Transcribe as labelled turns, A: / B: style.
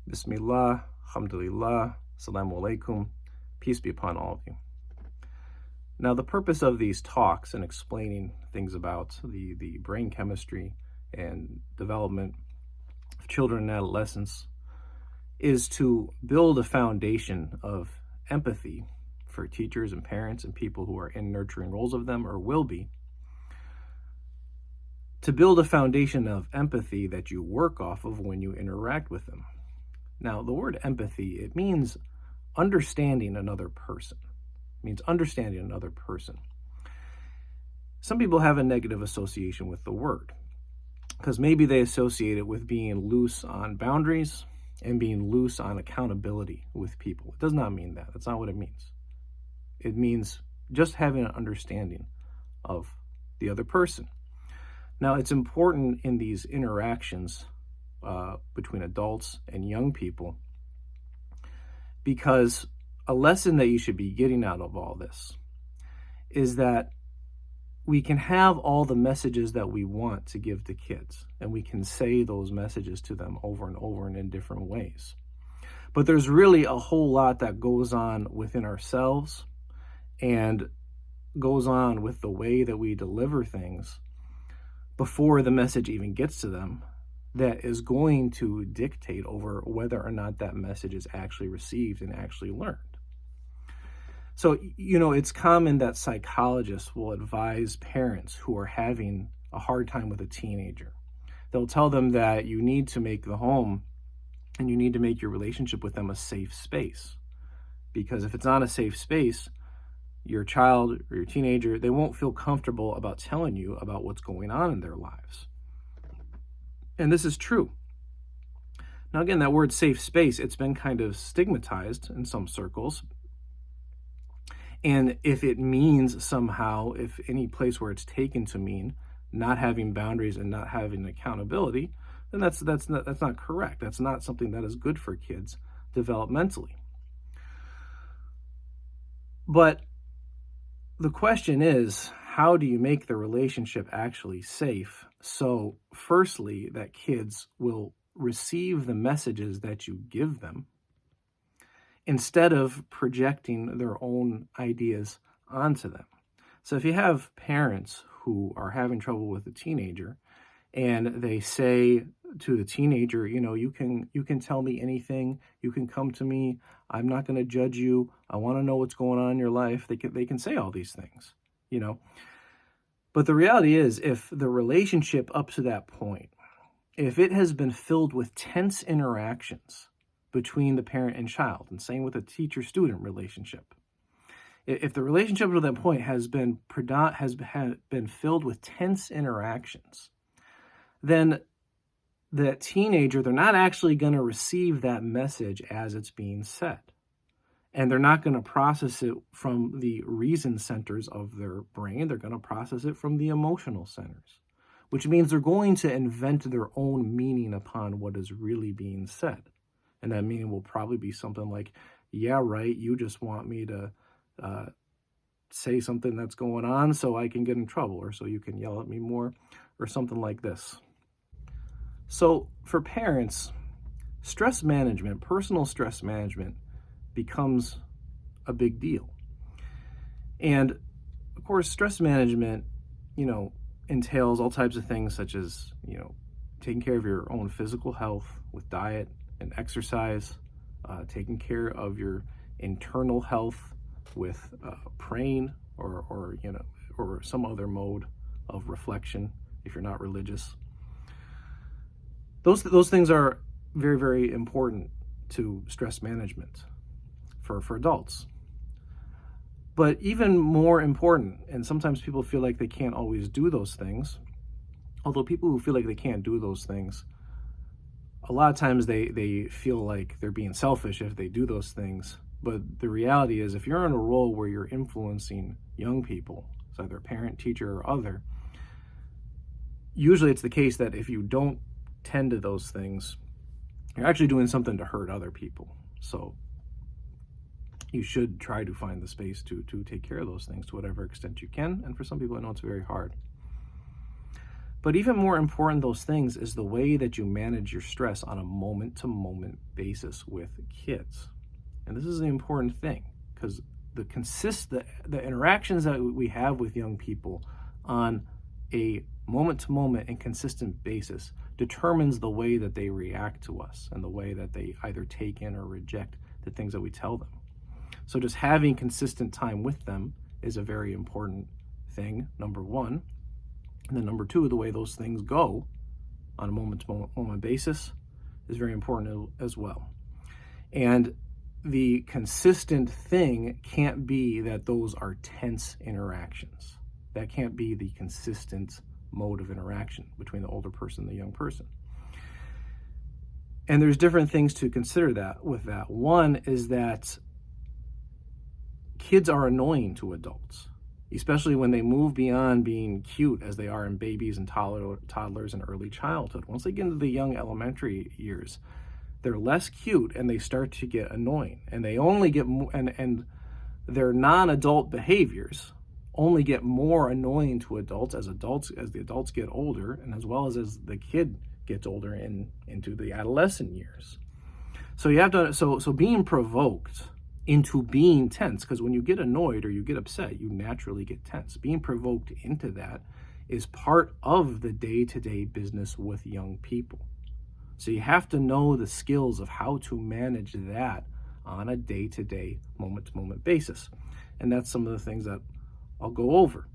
A: Bismillah, alhamdulillah, assalamu alaikum, peace be upon all of you. Now, the purpose of these talks and explaining things about the brain chemistry and development of children and adolescents is to build a foundation of empathy for teachers and parents and people who are in nurturing roles of them or will be, to build a foundation of empathy that you work off of when you interact with them. Now, the word empathy, it means understanding another person. It means understanding another person. Some people have a negative association with the word because maybe they associate it with being loose on boundaries and being loose on accountability with people. It does not mean that. That's not what it means. It means just having an understanding of the other person. Now, it's important in these interactions between adults and young people, because a lesson that you should be getting out of all this is that we can have all the messages that we want to give to kids, and we can say those messages to them over and over and in different ways. But there's really a whole lot that goes on within ourselves and goes on with the way that we deliver things before the message even gets to them that is going to dictate over whether or not that message is actually received and actually learned. So, it's common that psychologists will advise parents who are having a hard time with a teenager. They'll tell them that you need to make the home and you need to make your relationship with them a safe space. Because if it's not a safe space, your child or your teenager, they won't feel comfortable about telling you about what's going on in their lives. And this is true. Now, again, that word safe space, it's been kind of stigmatized in some circles. And if it means somehow, if any place where it's taken to mean not having boundaries and not having accountability, then that's not correct. That's not something that is good for kids developmentally. But the question is, how do you make the relationship actually safe? So, firstly, that kids will receive the messages that you give them instead of projecting their own ideas onto them. So if you have parents who are having trouble with a teenager and they say to the teenager, you can tell me anything, you can come to me, I'm not going to judge you, I want to know what's going on in your life. They can say all these things, But the reality is, if the relationship up to that point, if it has been filled with tense interactions between the parent and child, and same with a teacher-student relationship, if the relationship to that point has been filled with tense interactions, then the teenager, they're not actually going to receive that message as it's being said. And they're not going to process it from the reason centers of their brain. They're going to process it from the emotional centers, which means they're going to invent their own meaning upon what is really being said. And that meaning will probably be something like, yeah, right, you just want me to say something that's going on so I can get in trouble, or so you can yell at me more, or something like this. So for parents, stress management, personal stress management, becomes a big deal. And of course, stress management, entails all types of things such as, taking care of your own physical health with diet and exercise, taking care of your internal health with praying or some other mode of reflection if you're not religious. Those things are very, very important to stress management for adults. But even more important, and sometimes people feel like they can't always do those things, although people who feel like they can't do those things, a lot of times they feel like they're being selfish if they do those things. But the reality is, if you're in a role where you're influencing young people, it's either a parent, teacher, or other, usually it's the case that if you don't tend to those things, you're actually doing something to hurt other people. So you should try to find the space to take care of those things to whatever extent you can. And for some people, I know it's very hard. But even more important, those things is the way that you manage your stress on a moment-to-moment basis with kids. And this is the important thing, because the interactions that we have with young people on a moment-to-moment and consistent basis determines the way that they react to us and the way that they either take in or reject the things that we tell them. So just having consistent time with them is a very important thing, number one. And then number two, the way those things go on a moment-to-moment basis is very important as well. And the consistent thing can't be that those are tense interactions. That can't be the consistent mode of interaction between the older person and the young person. And there's different things to consider that with that. One is that kids are annoying to adults, especially when they move beyond being cute as they are in babies and toddlers and early childhood. Once they get into the young elementary years, they're less cute and they start to get annoying, and they only get and their non-adult behaviors only get more annoying to adults as the adults get older, and as well as the kid gets older into the adolescent years. So you have to so being provoked into being tense, because when you get annoyed or you get upset, you naturally get tense. Being provoked into that is part of the day-to-day business with young people. So you have to know the skills of how to manage that on a day-to-day, moment-to-moment basis. And that's some of the things that I'll go over.